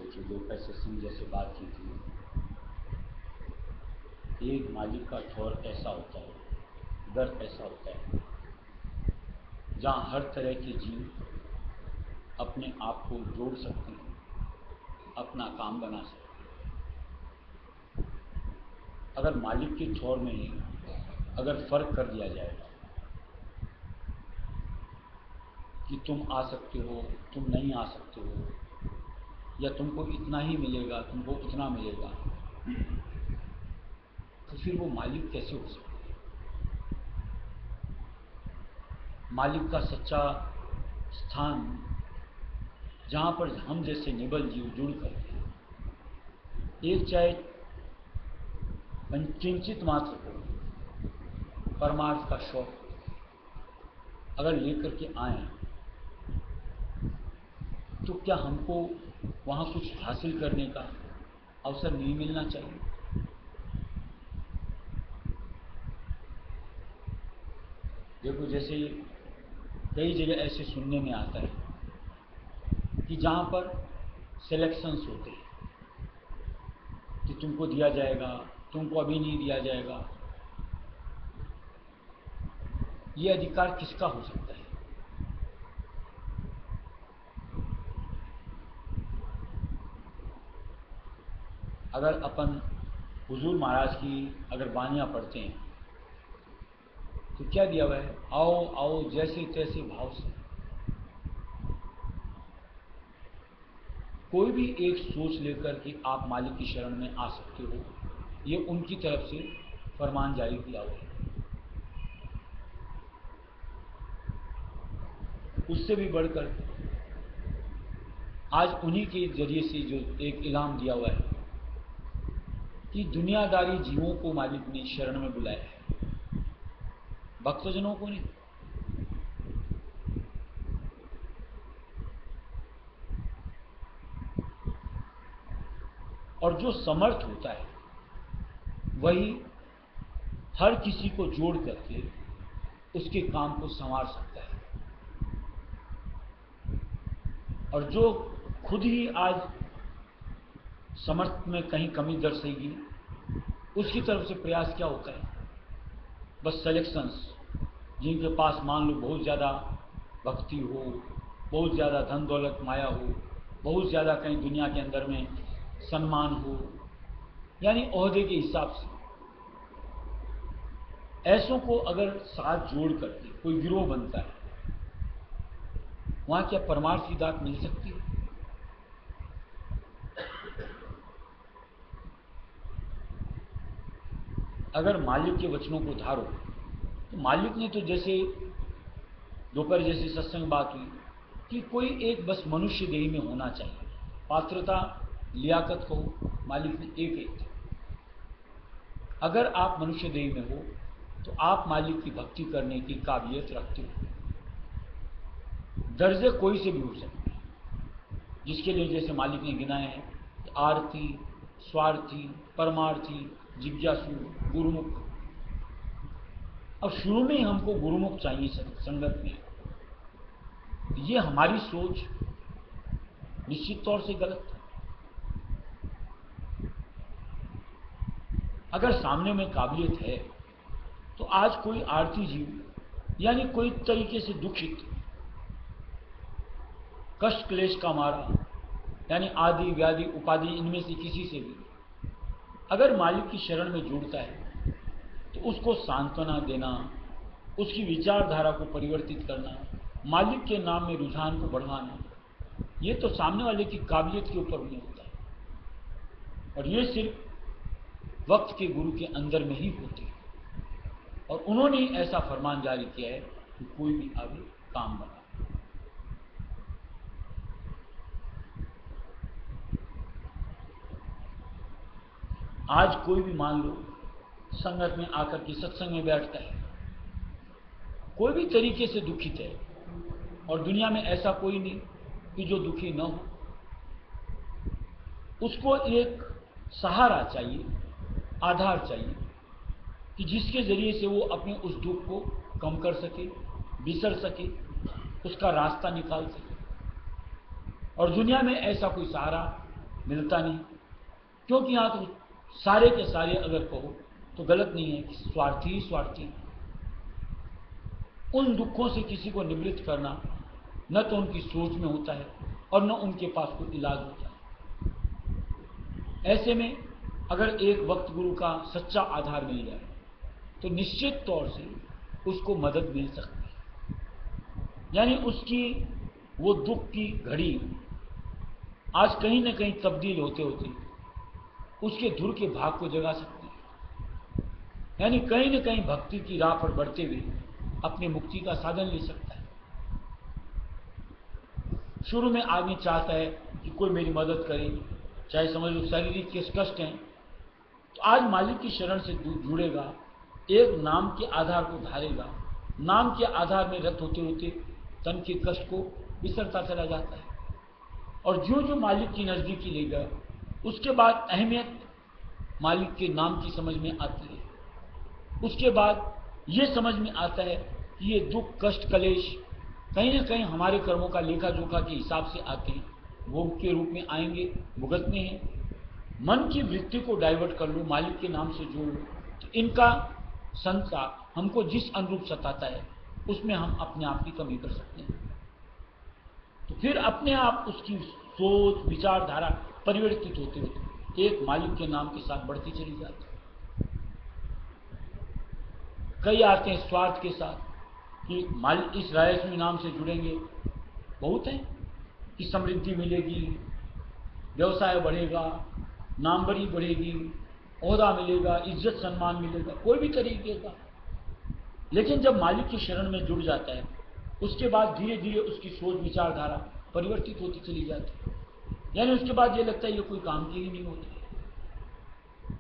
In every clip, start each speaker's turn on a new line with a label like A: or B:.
A: देखिए, जो पैसे सिंह जैसे बात की थी, एक मालिक का ठौर ऐसा होता है दर ऐसा होता है जहाँ हर तरह के जीव अपने आप को जोड़ सकते हैं, अपना काम बना सकते हैं। अगर मालिक के छोर में ही अगर फर्क कर दिया जाएगा कि तुम आ सकते हो, तुम नहीं आ सकते हो, या तुमको इतना ही मिलेगा, तुमको उतना मिलेगा, तो फिर वो मालिक कैसे हो सकता है? मालिक का सच्चा स्थान जहाँ पर हम जैसे निबल जीव जुड़ करके एक चाहे किंचित मात्र को परमार्थ का शौक अगर लेकर के आए, तो क्या हमको वहाँ कुछ हासिल करने का अवसर नहीं मिलना चाहिए? देखो, जैसे कई जगह ऐसे सुनने में आता है कि जहाँ पर सिलेक्शंस होते हैं कि तुमको दिया जाएगा, तुमको अभी नहीं दिया जाएगा। ये अधिकार किसका हो सकता है? अगर अपन हुजूर महाराज की अगर बानियाँ पढ़ते हैं तो क्या दिया हुआ है? आओ आओ जैसे तैसे भाव से। कोई भी एक सोच लेकर के आप मालिक की शरण में आ सकते हो, ये उनकी तरफ से फरमान जारी किया हुआ है। उससे भी बढ़कर आज उन्हीं के जरिए से जो एक इनाम दिया हुआ है कि दुनियादारी जीवों को मालिक ने शरण में बुलाया है, भक्तजनों को नहीं। और जो समर्थ होता है वही हर किसी को जोड़ करके उसके काम को संवार सकता है। और जो खुद ही आज समर्थ में कहीं कमी दर्शाएगी, उसकी तरफ से प्रयास क्या होता है? बस सिलेक्शंस, जिनके पास मान लो बहुत ज़्यादा भक्ति हो, बहुत ज़्यादा धन दौलत माया हो, बहुत ज़्यादा कहीं दुनिया के अंदर में सम्मान हो, यानी ओहदे के हिसाब से ऐसों को अगर साथ जोड़ करके कोई गिरोह बनता है, वहाँ क्या परमार्थ की दात मिल सकती है? अगर मालिक के वचनों को धारो, तो मालिक ने तो जैसे दोपहर जैसी सत्संग बात हुई कि कोई एक बस मनुष्य देह में होना चाहिए, पात्रता लियाकत को मालिक ने एक एक। अगर आप मनुष्य देह में हो तो आप मालिक की भक्ति करने की काबिलियत रखते हो। दर्जे कोई से भी हो सकते हैं, जिसके लिए जैसे मालिक ने गिनाए हैं कि आरती, स्वार्थी, परमार्थी, जिज्ञासु, गुरुमुख। अब शुरू में ही हमको गुरुमुख चाहिए संगत में, ये हमारी सोच निश्चित तौर से गलत है। अगर सामने में काबिलियत है तो आज कोई आरती जीव यानी कोई तरीके से दुखित, कष्ट क्लेश का मारा, यानी आदि व्याधि उपाधि इनमें से किसी से भी अगर मालिक की शरण में जुड़ता है तो उसको सांत्वना देना, उसकी विचारधारा को परिवर्तित करना, मालिक के नाम में रुझान को बढ़ाना, ये तो सामने वाले की काबिलियत के ऊपर नहीं होता है। और ये सिर्फ वक्त के गुरु के अंदर में ही होती है। और उन्होंने ऐसा फरमान जारी किया है कि कोई भी आगे काम बना। आज कोई भी मान लो संगत में आकर के सत्संग में बैठता है, कोई भी तरीके से दुखित है, और दुनिया में ऐसा कोई नहीं कि जो दुखी न हो। उसको एक सहारा चाहिए, आधार चाहिए कि जिसके जरिए से वो अपने उस दुख को कम कर सके, बिसर सके, उसका रास्ता निकाल सके। और दुनिया में ऐसा कोई सहारा मिलता नहीं, क्योंकि यहाँ तो सारे के सारे अगर कहो तो गलत नहीं है कि स्वार्थी ही स्वार्थी। उन दुखों से किसी को निवृत्त करना न तो उनकी सोच में होता है और न उनके पास कोई इलाज होता है। ऐसे में अगर एक वक्त गुरु का सच्चा आधार मिल जाए तो निश्चित तौर से उसको मदद मिल सकती है, यानी उसकी वो दुख की घड़ी आज कहीं न कहीं तब्दील होते होते उसके धुर के भाग को जगा सकती है, यानी कहीं न कहीं भक्ति की राह पर बढ़ते हुए अपनी मुक्ति का साधन ले सकता है। शुरू में आदमी चाहता है कि कोई मेरी मदद करे, चाहे समझ लो शारीरिक के कष्ट हैं, तो आज मालिक की शरण से जुड़ेगा, एक नाम के आधार को धारेगा, नाम के आधार में रत होते होते तन के कष्ट को बिसरता चला जाता है। और जो जो मालिक की नज़दीकी लेगा उसके बाद अहमियत मालिक के नाम की समझ में आती है। उसके बाद ये समझ में आता है कि ये दुख कष्ट कलेश कहीं ना कहीं हमारे कर्मों का लेखा जोखा के हिसाब से आते हैं, वो के रूप में आएंगे, भुगतने हैं। मन की वृत्ति को डाइवर्ट कर लो, मालिक के नाम से जोड़ लो, तो इनका संसार हमको जिस अनुरूप सताता है उसमें हम अपने आप की कमी कर सकते हैं। तो फिर अपने आप उसकी सोच विचारधारा परिवर्तित होते होते एक मालिक के नाम के साथ बढ़ती चली जाती है। कई आते हैं स्वार्थ के साथ कि मालिक इस रायस्वी नाम से जुड़ेंगे, बहुत है कि समृद्धि मिलेगी, व्यवसाय बढ़ेगा, नामवरी बढ़ेगी, ओहदा मिलेगा, इज्जत सम्मान मिलेगा, कोई भी तरीके का। लेकिन जब मालिक की शरण में जुड़ जाता है उसके बाद धीरे धीरे उसकी सोच विचारधारा परिवर्तित होती चली जाती है, यानी उसके बाद ये लगता है ये कोई काम की ही नहीं होती,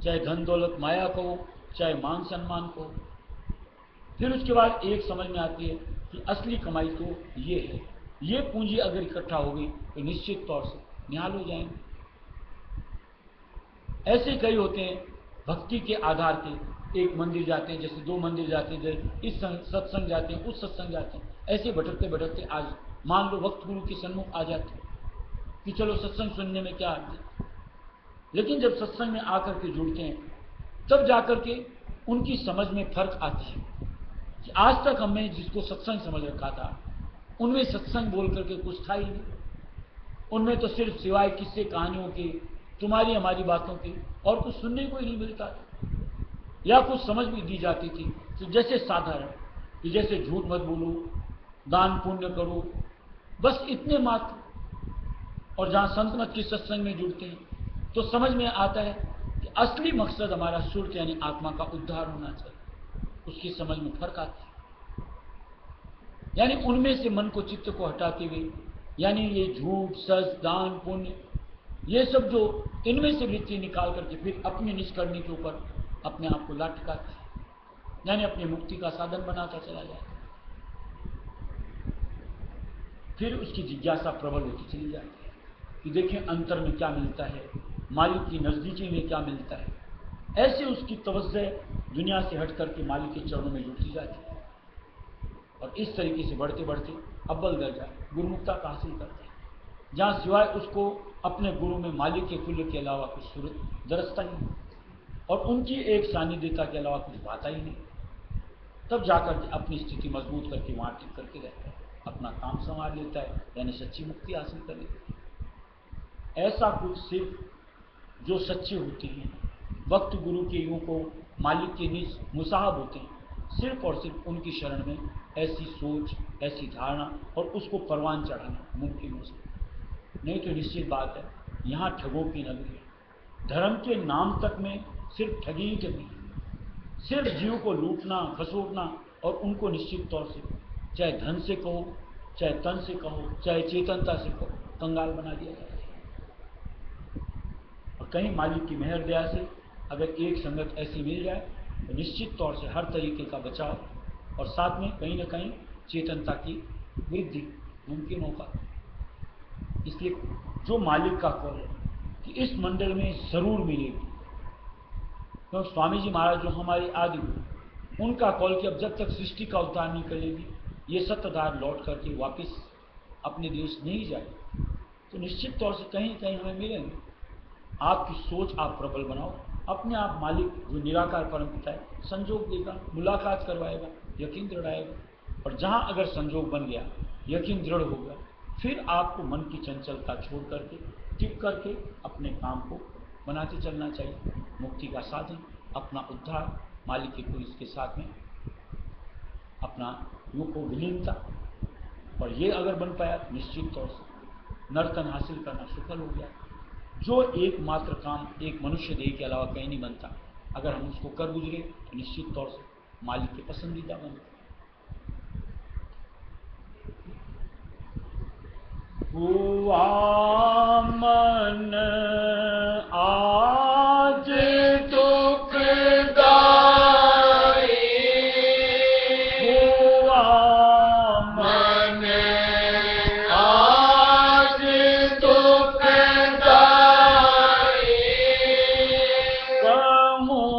A: चाहे धन दौलत माया को, चाहे मान सम्मान को। फिर उसके बाद एक समझ में आती है कि असली कमाई तो ये है, ये पूंजी अगर इकट्ठा हो गई तो निश्चित तौर से निहाल हो जाएंगे। ऐसे कई होते हैं भक्ति के आधार के, एक मंदिर जाते हैं, जैसे दो मंदिर जाते हैं, इस सत्संग जाते हैं, उस सत्संग जाते हैं, ऐसे भटकते भटकते आज मान लो वक्त गुरु के सन्मुख आ जाते हैं कि चलो सत्संग सुनने में क्या है। लेकिन जब सत्संग में आकर के जुड़ते हैं तब जाकर के उनकी समझ में फर्क आता है कि आज तक हमने जिसको सत्संग समझ रखा था उनमें सत्संग बोल करके कुछ था ही नहीं, उनमें तो सिर्फ सिवाय किस्से कहानियों के, तुम्हारी हमारी बातों की और कुछ सुनने को ही नहीं मिलता था, या कुछ समझ भी दी जाती थी तो जैसे साधारण कि जैसे झूठ मत बोलो, दान पुण्य करो, बस इतने मात्र। और जहाँ संत मत के सत्संग में जुड़ते हैं तो समझ में आता है कि असली मकसद हमारा सुरत यानी आत्मा का उद्धार होना चाहिए, उसकी समझ में फर्क आता है। यानी उनमें से मन को चित्त को हटाते हुए, यानी ये झूठ सच दान पुण्य ये सब जो इनमें से वृत्ति निकाल करके फिर अपने निष्कर्णी के ऊपर अपने आप को लटकाता है, यानी अपनी मुक्ति का साधन बनाता चला जाए। फिर उसकी जिज्ञासा प्रबल होती चली जाती है कि देखें अंतर में क्या मिलता है, मालिक की नजदीकी में क्या मिलता है। ऐसे उसकी तवज्जो दुनिया से हट करके मालिक के चरणों में जुटती जाती है और इस तरीके से बढ़ते बढ़ते अव्वल दर्जा गुरुमुक्ता का हासिल करते हैं, जहाँ सिवाय उसको अपने गुरु में मालिक के कुल्य के अलावा कुछ सूरत दरसता ही नहीं और उनकी एक सानिध्यता के अलावा कुछ भाता ही नहीं। तब जाकर अपनी स्थिति मजबूत करके वहाँ टिक करके रहता है, अपना काम संभाल लेता है, यानी सच्ची मुक्ति हासिल कर लेता है। ऐसा कुछ सिर्फ जो सच्चे होते हैं, वक्त गुरु के युगों को मालिक के निज मुसाहब होते हैं, सिर्फ और सिर्फ उनकी शरण में ऐसी सोच, ऐसी धारणा और उसको परवान चढ़ाना मुमकिन हो सकता है। नहीं तो निश्चित बात है यहाँ ठगों की नगरी है, धर्म के नाम तक में सिर्फ ठगी ही ठगी, सिर्फ जीव को लूटना खसोटना और उनको निश्चित तौर से चाहे धन से कहो, चाहे तन से कहो, चाहे चेतनता से कहो, कंगाल बना दिया जाता है। और कहीं मालिक की मेहर दया से अगर एक संगत ऐसी मिल जाए तो निश्चित तौर से हर तरीके का बचाव और साथ में कहीं न कहीं चेतनता की वृद्धि मुमकिन होगा। इसलिए जो मालिक का कॉल है कि इस मंडल में जरूर मिलेगी, क्योंकि तो स्वामी जी महाराज जो हमारे आदि गुरु, उनका कॉल कि अब जब तक सृष्टि का उद्धार नहीं करेगी ये सत्ताधार लौट करके वापस अपने देश नहीं जाए तो निश्चित तौर से कहीं कहीं हमें मिलेंगे। आपकी सोच आप प्रबल बनाओ, अपने आप मालिक जो निराकार परम पिता है संजोग देगा, मुलाकात करवाएगा, यकीन दृढ़ाएगा। और जहां अगर संजोग बन गया, यकीन दृढ़ हो गया, फिर आपको मन की चंचलता छोड़ करके टिक करके अपने काम को बनाते चलना चाहिए। मुक्ति का साधन, अपना उद्धार, मालिक की पुलिस के साथ में अपना युग को विलीनता, और ये अगर बन पाया तो निश्चित तौर से नर्तन हासिल करना सफल हो गया। जो एकमात्र काम एक मनुष्य देह के अलावा कहीं नहीं बनता, अगर हम उसको कर गुजरे तो निश्चित तौर से मालिक के पसंदीदा बनते। हुआ मन आज दुखदाई, हुआ मन आज दुखदाई, कहूँ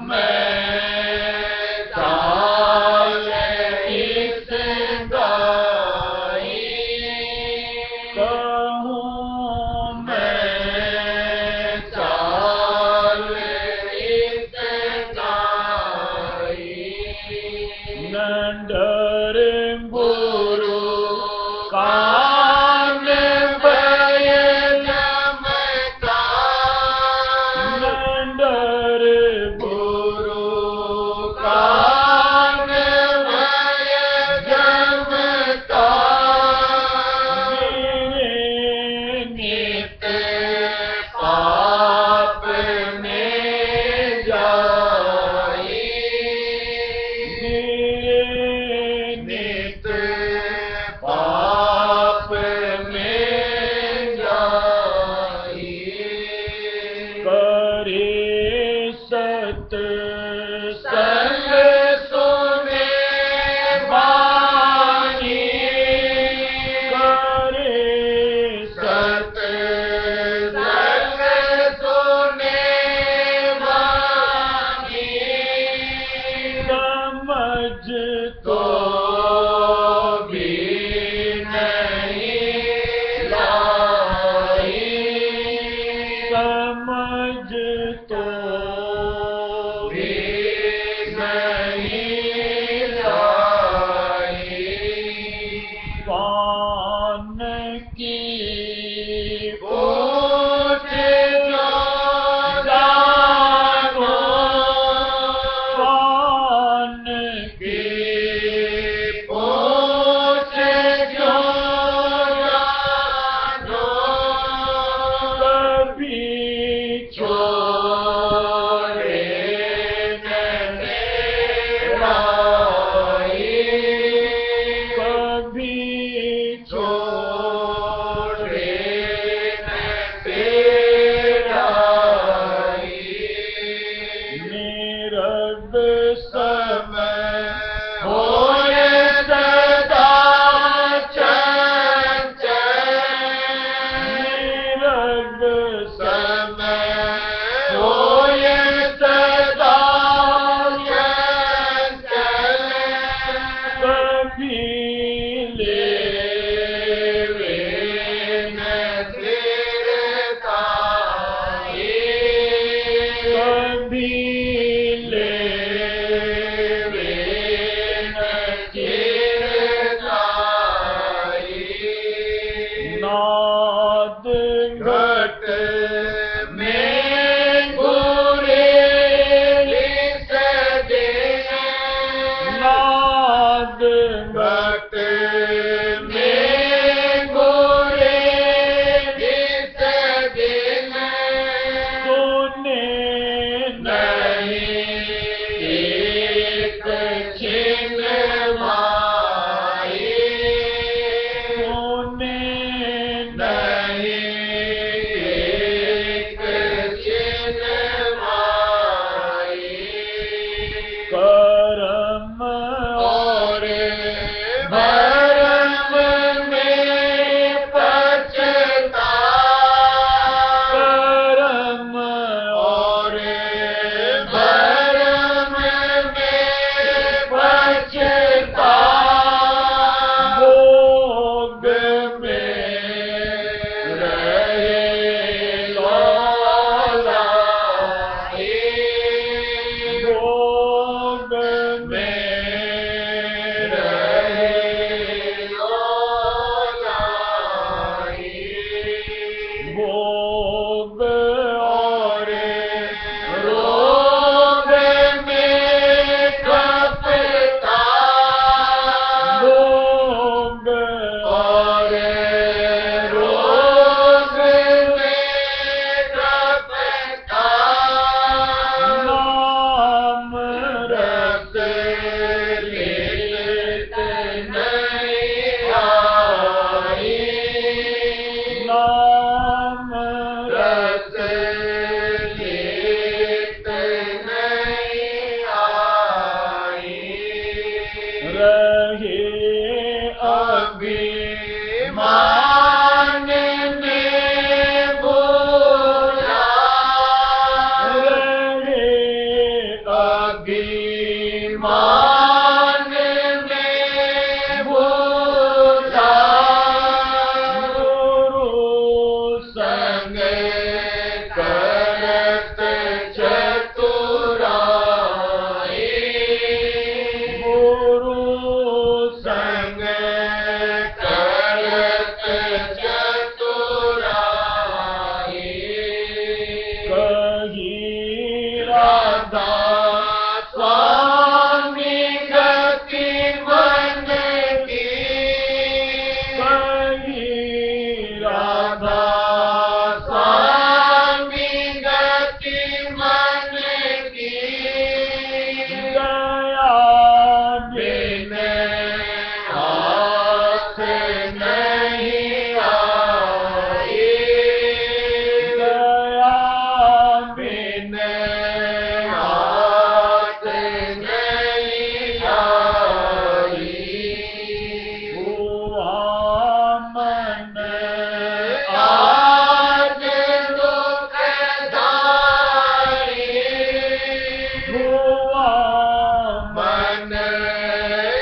A: मैं चाल इस गाई, कहूँ मैं चाल इस गाई, न डरे गुरु कान भय जमता, न डरे गुरु कान भय जमता, गिरे नित पाप में जाई, गिरे नित पाप में जाई, करे सत संग सुने वाणी, करे सत संग सुने वाणी, समझ तो भी नहीं लाई, समझ तो भी नहीं लाई, पान की पूछ जो जानो, पान की रहे अभिमान ने बोला, रहे अभिमान ने बोला, गुरु संग करत चतुराई, गुरु संग करत चतुराई, कही राधा स्वामी गति मन की, कही राधा स्वामी गति मन की, दया बिन हाथ नहीं आई, दया बिन हाथ नहीं आई, हुआ मन आज दुखदाई, हुआ मन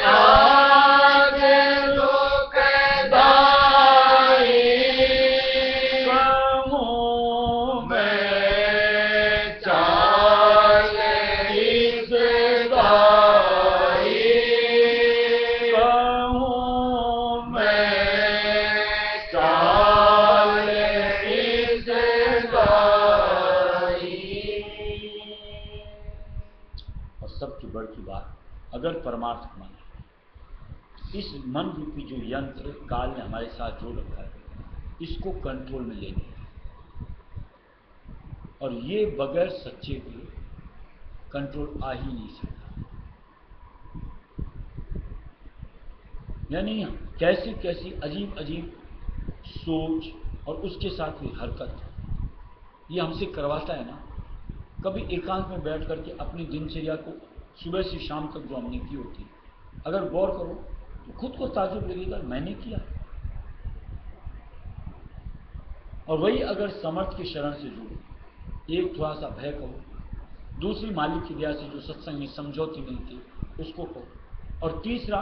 A: आज दुखदाई, कहूँ मैं चाल इस दाई, कहूँ मैं चाल इस दाई। और सबकी बड़ की बात, अगर परमार्थ माने, इस मन रूपी जो यंत्र काल ने हमारे साथ जोड़ रखा है, इसको कंट्रोल में लेना है। और ये बगैर सच्चे के कंट्रोल आ ही नहीं सकता। यानी कैसी कैसी अजीब अजीब सोच और उसके साथ ही हरकत ये हमसे करवाता है ना। कभी एकांत में बैठ करके अपनी दिनचर्या को सुबह से शाम तक जो हमने की होती है, अगर गौर करो तो खुद को ताजुब लगेगा, मैंने किया। और वही अगर समर्थ की शरण से जुड़ो, एक थोड़ा सा भय कहो, दूसरी मालिक की दया से जो सत्संग में समझौती मिलती उसको कहो, और तीसरा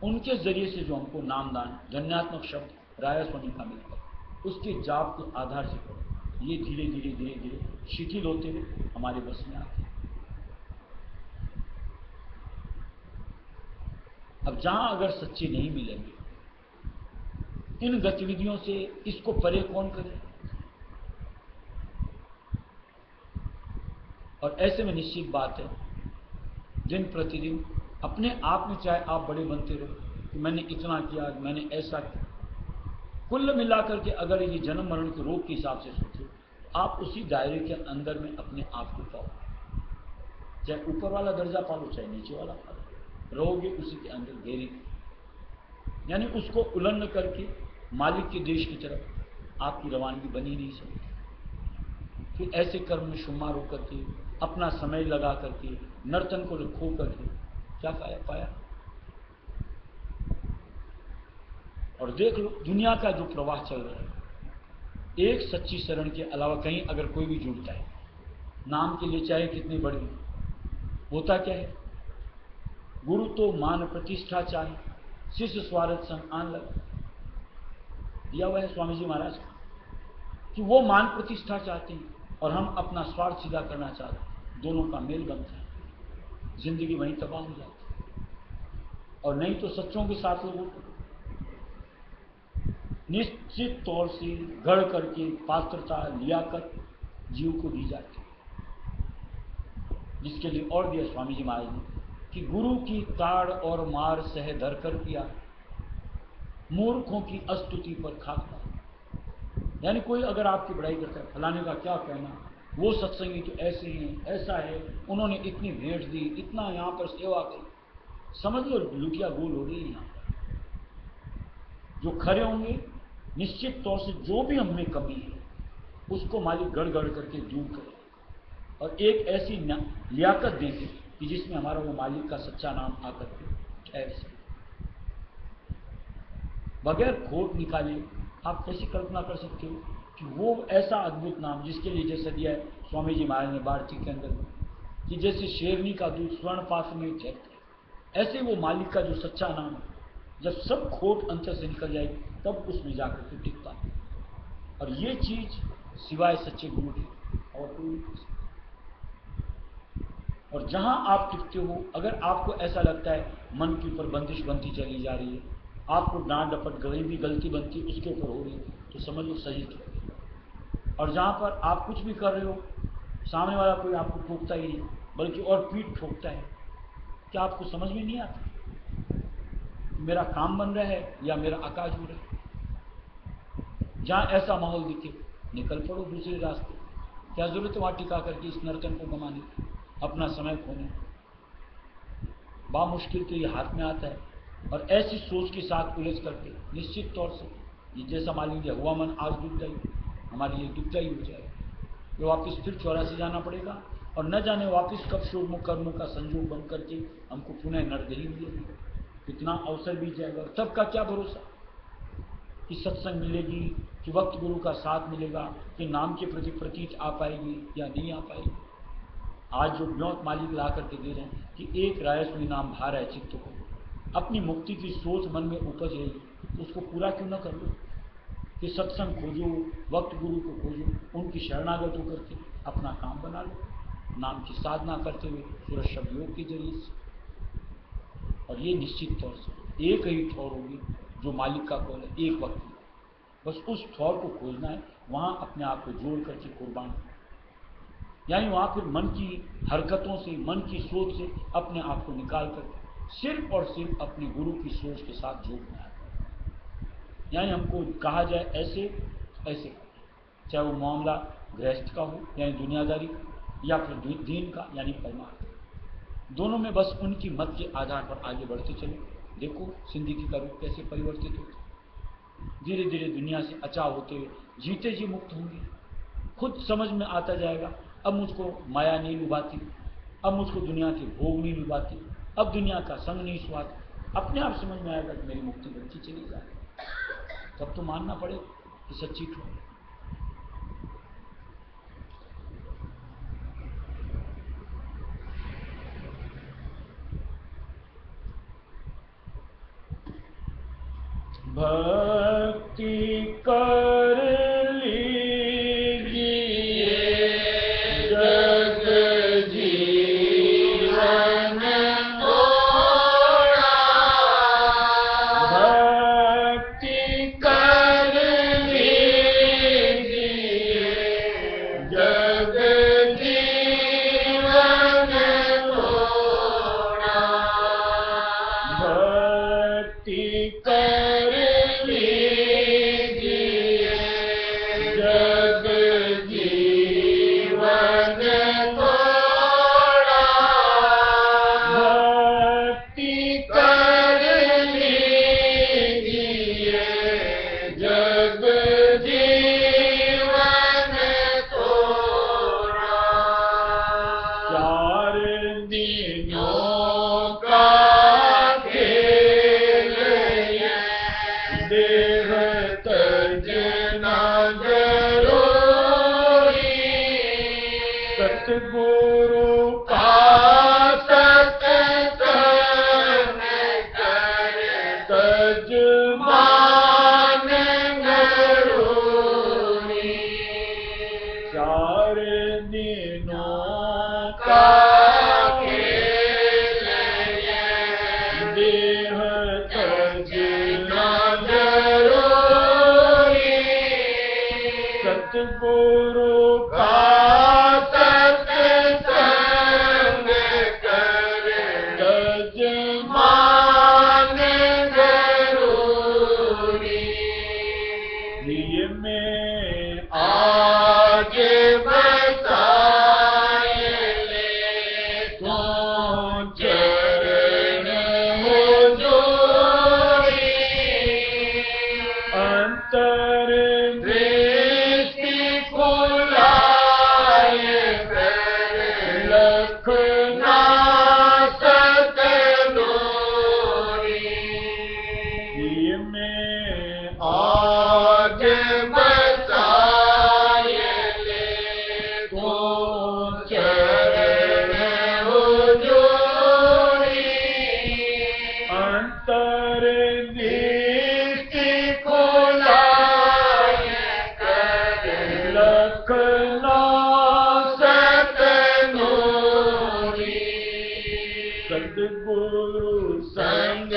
A: उनके जरिए से जो हमको नामदान धन्यात्मक शब्द राया स्वामी का मिलता है, उसके जाप के आधार से करो। ये धीरे धीरे धीरे धीरे शिथिल होते हुए हमारे बस में आते हैं। अब जहां अगर सच्चे नहीं मिलेंगे, इन गतिविधियों से इसको परे कौन करे। और ऐसे में निश्चित बात है, दिन प्रतिदिन अपने आप में चाहे आप बड़े बनते रहो कि मैंने इतना किया, मैंने ऐसा किया, कुल मिलाकर के अगर ये जन्म मरण के रोग के हिसाब से सोचो, आप उसी दायरे के अंदर में अपने आप को पाओ। चाहे ऊपर वाला दर्जा पालो, चाहे नीचे वाला पालो, रहोगे उसी के अंदर घेरे। यानी उसको उल्लंघन करके मालिक के देश की तरफ आपकी रवानगी बनी नहीं सकती। फिर ऐसे कर्म में शुमार होकर के, अपना समय लगा करके, नर्तन को खो करके क्या पाया। और देख लो दुनिया का जो प्रवाह चल रहा है, एक सच्ची शरण के अलावा कहीं अगर कोई भी जुड़ता है, नाम के लिए चाहे कितनी बड़ी, होता क्या है, गुरु तो मान प्रतिष्ठा चाहे, शिष्य स्वार्थ संग आन लगा। दिया हुआ है स्वामी जी महाराज का कि वो मान प्रतिष्ठा चाहते हैं और हम अपना स्वार्थ सीधा करना चाहते हैं। दोनों का मेल बनता है, जिंदगी वहीं तबाह हो जाती है। और नहीं तो सच्चों के साथ लोगों को निश्चित तौर से गढ़ करके पात्रता लियाकत जीव को दी जाती है। जिसके लिए और दिया स्वामी जी महाराज ने कि गुरु की ताड़ और मार सह धर कर पिया, मूर्खों की अस्तुति पर खाका। यानी कोई अगर आपकी बड़ाई करता है, फलाने का क्या कहना, वो सत्संगी तो ऐसे हैं, ऐसा है, उन्होंने इतनी भेंट दी, इतना यहाँ पर सेवा की, समझ लो लुटिया गोल हो रही है। यहाँ जो खरे होंगे निश्चित तौर से जो भी हममें कमी है उसको मालिक गढ़ गढ़ करके दूर करे और एक ऐसी लियाकत देंगे कि जिसमें हमारा वो मालिक का सच्चा नाम आकर के ठहर सके। बगैर खोट निकाले आप कैसी कल्पना कर सकते हो कि वो ऐसा अद्भुत नाम जिसके लिए जैसे दिया है स्वामी जी महाराज ने वार्तिक के अंदर कि जैसे शेरनी का दूध स्वर्ण पात्र में चलता है, ऐसे वो मालिक का जो सच्चा नाम है जब सब खोट अंतर से निकल जाएगी तब उसमें जाकर के टिक पाते। और ये चीज सिवाय सच्चे गुरु के और कोई नहीं कर सकता। और जहां आप टिकते हो, अगर आपको ऐसा लगता है मन के ऊपर बंदिश बनती चली जा रही है, आपको डांट डपट गरीबी गलती बनती उसके ऊपर हो रही है, तो समझ लो सही है। और जहां पर आप कुछ भी कर रहे हो, सामने वाला कोई आपको ठोकता ही नहीं बल्कि और पीठ ठोकता है, क्या आपको समझ में नहीं आता मेरा काम बन रहा है या मेरा आकाश हो रहा है? जहां ऐसा माहौल दिखे निकल पड़ो दूसरे रास्ते। क्या जरूरत है वहां टिका करके इस नर्तन को गंवाने, अपना समय खोने? बामुश्किल तो ये हाथ में आता है। और ऐसी सोच के साथ उलझ करके निश्चित तौर से ये जैसा मान लीजिए हुआ मन आज दुखदायी, हमारे लिए दुखदायी हो जाएगा। तो वापिस फिर 84 जाना पड़ेगा और न जाने वापिस कब शुभ कर्मों का संयोग बन करके हमको पुनः नरदेही मिलेगी, कितना अवसर बीत जाएगा। तब का क्या भरोसा कि सत्संग मिलेगी, कि वक्त गुरु का साथ मिलेगा, कि नाम के प्रति प्रतीत आ पाएगी या नहीं आ पाएगी। आज जो ब्योत मालिक ला करके दे रहे हैं कि एक रायसुई नाम भार है चित्त को, अपनी मुक्ति की सोच मन में उपज रही तो उसको पूरा क्यों न कर लो कि सत्संग खोजो, वक्त गुरु को खोजो, उनकी शरणागत होकर के अपना काम बना लो, नाम की साधना करते हुए सूरज शब्द योग के जरिए से। और ये निश्चित तौर से एक ही ठौर होगी जो मालिक का कौल है, एक वक्त में बस उस ठौर को खोजना है, वहां अपने आप को जोड़ करके कुर्बान, यानी वहां फिर मन की हरकतों से, मन की सोच से अपने आप को निकाल कर सिर्फ और सिर्फ अपने गुरु की सोच के साथ जोड़ना है। यानी हमको कहा जाए ऐसे ऐसे, चाहे वो मामला गृहस्थ का हो यानी दुनियादारी का, या फिर दीन का यानी परमार्थ, दोनों में बस उनकी मत के आधार पर आगे बढ़ते चलो। देखो जिंदगी का रूप कैसे परिवर्तित होता, धीरे धीरे दुनिया से अचाव होते हुए जीते जी मुक्त होंगे। खुद समझ में आता जाएगा अब मुझको माया नहीं लुभाती, अब मुझको दुनिया के भोग नहीं लुभाती, अब दुनिया का संग नहीं सुहाता। अपने आप समझ में आएगा कि मेरी मुक्ति बढ़ती चली जा रही, तब तो मानना पड़ेगा कि सच्ची ठोर। भक्ति कर लीजिए जग जीवन थोड़ा, भक्ति कर लीजिए जग जीवन थोड़ा, भक्ति कर अंतर दृष्टि को कर दृष्टि खोलाए कर लखना सतनूरी सतगुरु संग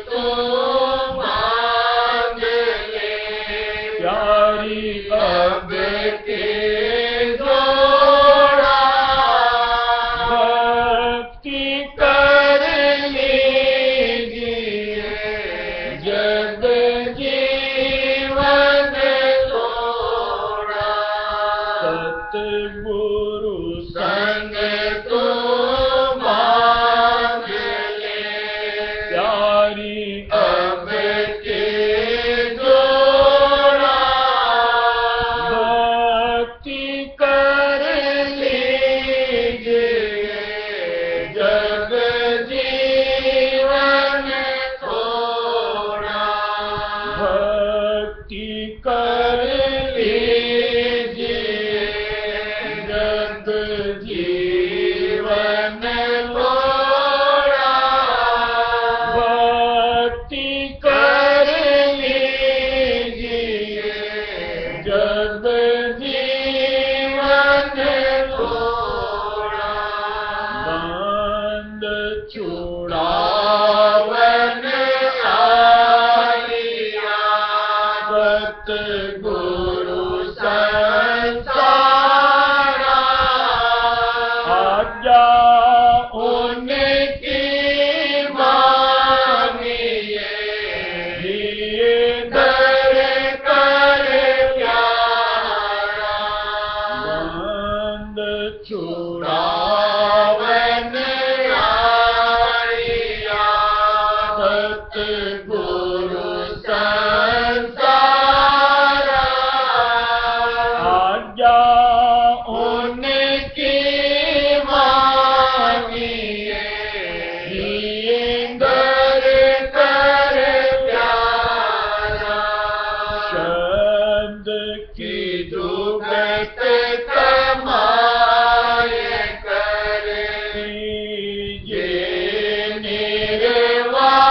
A: तो मांग ले प्यारी अब के जोड़ा भक्ति कर लीजिए जब जीवन तोड़ा सतगुरु संग तो मांग ले प्यारी अब के जोड़ा भक्ति कर लीजिए जब जीवन थोड़ा भक्ति कर लीजिए जब जीवन थोड़ा भक्ति कर लीजिए जब जीवन थोड़ा बंद छुड़ावन आलिया सतगुरु संसारा आज्ञा उनकी मानिए लिए दर कर प्यारा बंद छुड़ावन आलिया सतगुरु संसारा आज्ञा उनकी मानिए लिए दर कर प्यारा शब्द की दुगत कमाए कर लीजिए निर्वारा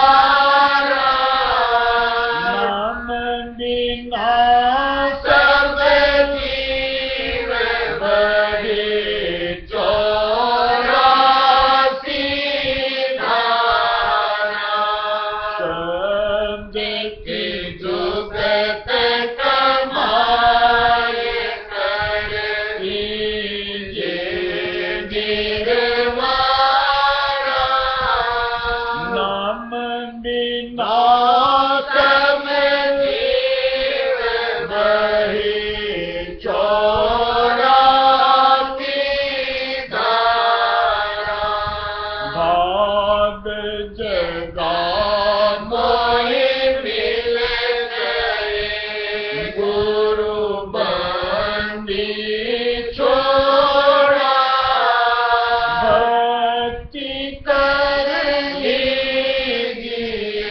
A: नाम बिना सब जीव बड़े चौरासी धारा शब्द की दुगत कमाए कर लीजिए निर्वारा नाम बिना सब जीव बहे चौरासी धारा भाग जगा मोहि मिल गए गुरु बंदी छोड़ा भक्ति कर लीजिए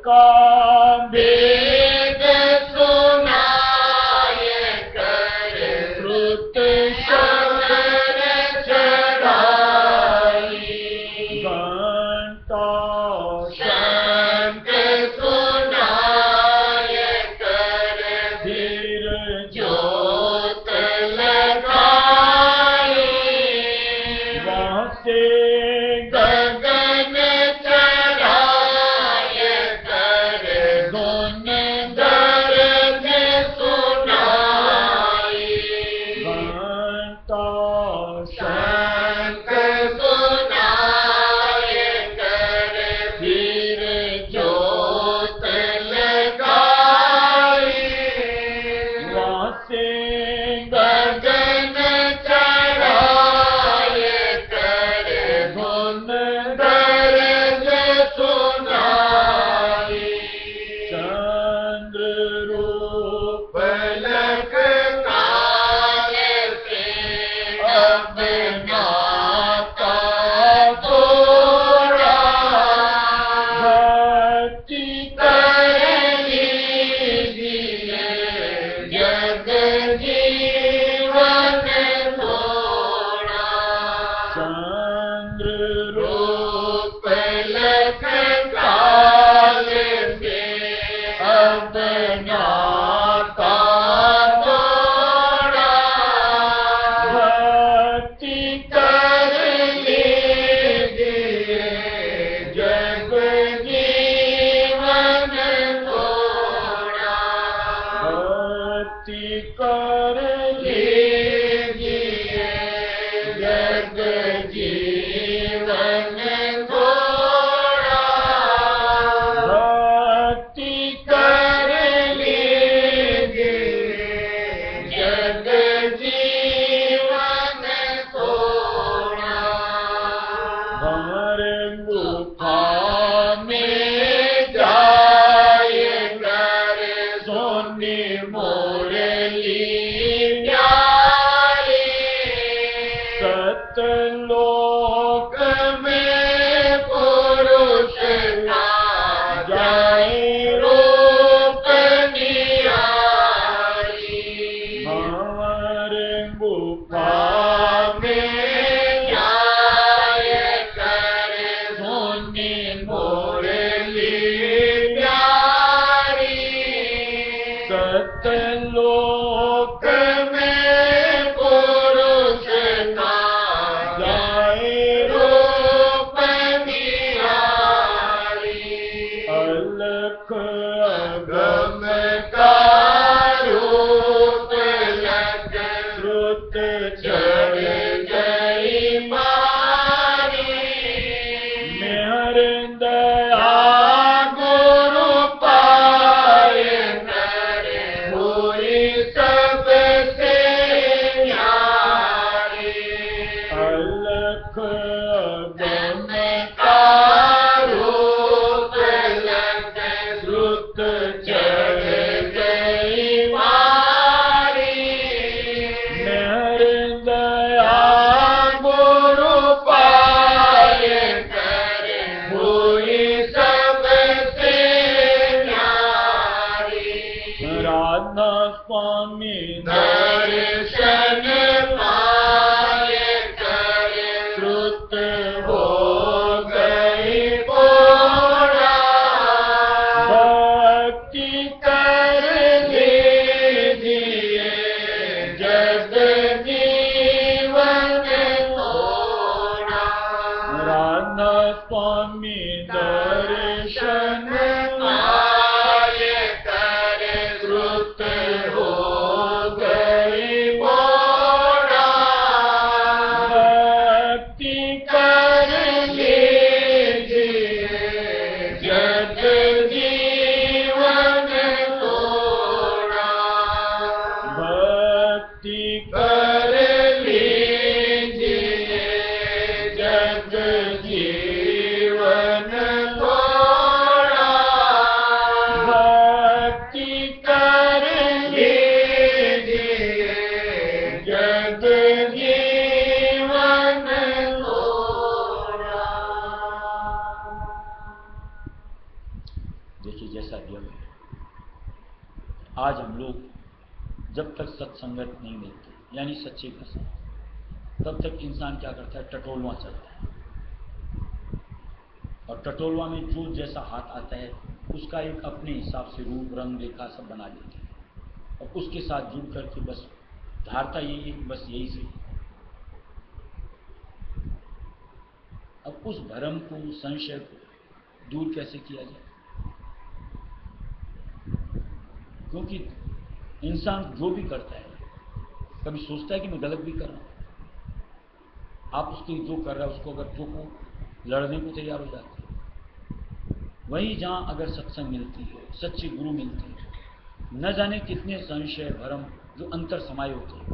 A: का भेद
B: सुनाय कर
A: श्रुत
B: शबर चढ़ाई
A: घंटा
B: शंख सुनाय कर
A: धीर
B: ज्योत लगाई
A: वहाँ से
B: गगन चढ़ाय कर
A: धुन
B: दर्द सुनाई
A: घंटा
B: शंख सुनाय कर
A: धीर
B: ज्योत लगाई
A: वहाँ से
B: गगन चढ़ाय कर
A: धुन
B: दर्द सुनाई
A: चंद्र रूप
B: पलक काल से अब नाता तोड़ा
A: भक्ति
B: कर लीजिए जग जीवन थोड़ा
A: चंद्र रूप
B: रूप लख काल से अब नाता तोड़ा
A: भक्ति
B: कर लीजिए जग जीवन थोड़ा
A: भक्ति कर
B: लीजिए जग जीवन थोड़ा
A: भक्ति
B: कर लीजिए जग जीवन थोड़ा
A: हमारे गुफा
B: में जाय कर
A: सोनी
B: मुरली प्यारी
A: सतलोक
B: लोक में पुरुष ना जाए रूप निहारी
A: हमारे गुफा
B: में जाय कर सोनी मुरली प्यारी
A: सतलोक
B: लोक में पुरुष ना जाए रूप निहारी
A: अलख
B: गम
A: अगम
B: का रूप लग
A: श्रुत
B: चढ़
A: चढ़
B: गई मारी
A: मेहर दया
B: गुरु पाय कर हुई सबसे न्यारी
A: अलख
B: गम
A: अगम
B: का रूप लग
A: श्रुत
B: चढ़
A: चढ़
B: गई मारी
A: मेहर दया
B: गुरु पाय कर हुई सबसे न्यारी
A: राधा स्वामी
B: दर्शन पाय कर
A: श्रुत
B: हो गई पूरा
A: भक्ति
B: कर लीजिए जग जीवन थोड़ा
A: राधा स्वामी दर्शन
B: पाय कर श्रुत हो गई पूरा
A: भक्ति
B: कर लीजिए जग जीवन थोड़ा
A: भक्ति
B: कर लीजिए जग जीवन थोड़ा
A: देखिए जैसा भी है, आज हम लोग जब तक सत्संगत नहीं मिलते यानी सच्चे का साथ, तब तक इंसान क्या करता है, टटोलवा चलता है। और टटोलवा में जो जैसा हाथ आता है उसका एक अपने हिसाब से रूप रंग रेखा सब बना लेते हैं और उसके साथ जुड़ करके बस धारता यही है, बस यही से। अब उस भ्रम को, संशय को दूर कैसे किया जाए? क्योंकि इंसान जो भी करता है कभी सोचता है कि मैं गलत भी कर रहा हूं। आप उसके जो कर रहा है उसको अगर जो को लड़ने को तैयार हो जाते हैं। वहीं जहां अगर सत्संग मिलती है, सच्चे गुरु मिलते हैं, न जाने कितने संशय भ्रम जो अंतर समाये होते हैं,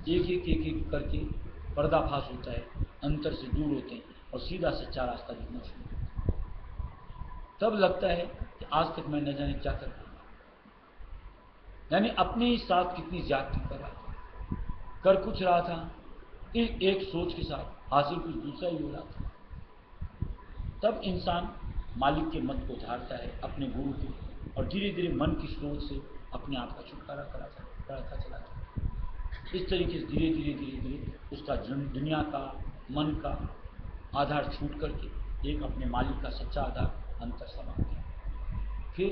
A: एक करके पर्दाफाश होता है, अंतर से दूर होते हैं और सीधा सच्चा रास्ता दिखना शुरू होता है। तब लगता है कि आज तक मैं न जाने क्या कर रहा हूं, यानी अपने ही साथ कितनी ज्यादती कर रहा था, कर कुछ रहा था, एक सोच के साथ हासिल कुछ दूसरा ही हो रहा था। तब इंसान मालिक के मत को धारता है, अपने गुरु के, और धीरे धीरे मन की सोच से अपने आप का छुटकारा कराता चला जाता है। इस तरीके से धीरे धीरे उसका दुनिया का, मन का आधार छूट करके एक अपने मालिक का सच्चा आधार अंतर समाप्त है। फिर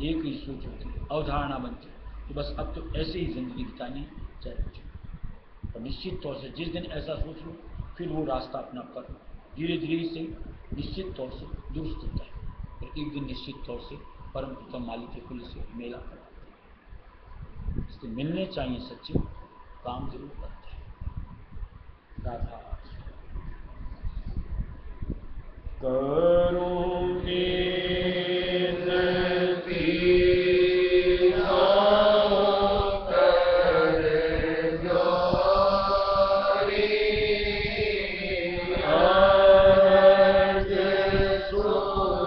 A: एक ही सोच होती है, अवधारणा बनती है कि बस अब तो ऐसे ही जिंदगी बितानी चाहिए। और निश्चित तौर से जिस दिन ऐसा सोच लो, फिर वो रास्ता अपना पर धीरे धीरे से निश्चित तौर से दुरुस्त होता है। फिर एक दिन निश्चित तौर से परम पिता मालिक के कुल से मेला करवाते हैं। इससे मिलने चाहिए सच्चे, काम जरूर करते हैं। राधा करुणे
B: So